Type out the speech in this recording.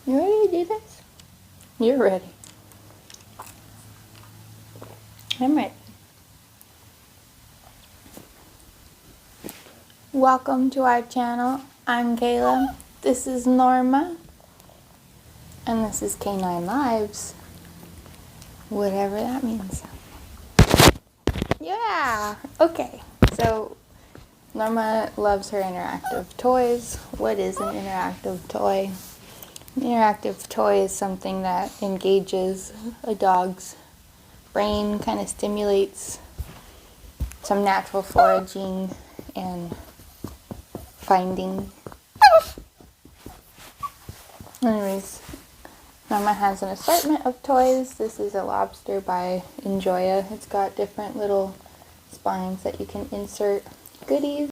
You ready to do this? You're ready. I'm ready. Welcome to our channel. I'm Kayla. This is Norma. And this is Canine Lives. Whatever that means. Yeah! Okay. So, Norma loves her interactive toys. What is an interactive toy? An interactive toy is something that engages a dog's brain, kind of stimulates some natural foraging and finding. Anyways, Norma has an assortment of toys. This is a lobster by Enjoya. It's got different little spines that you can insert goodies.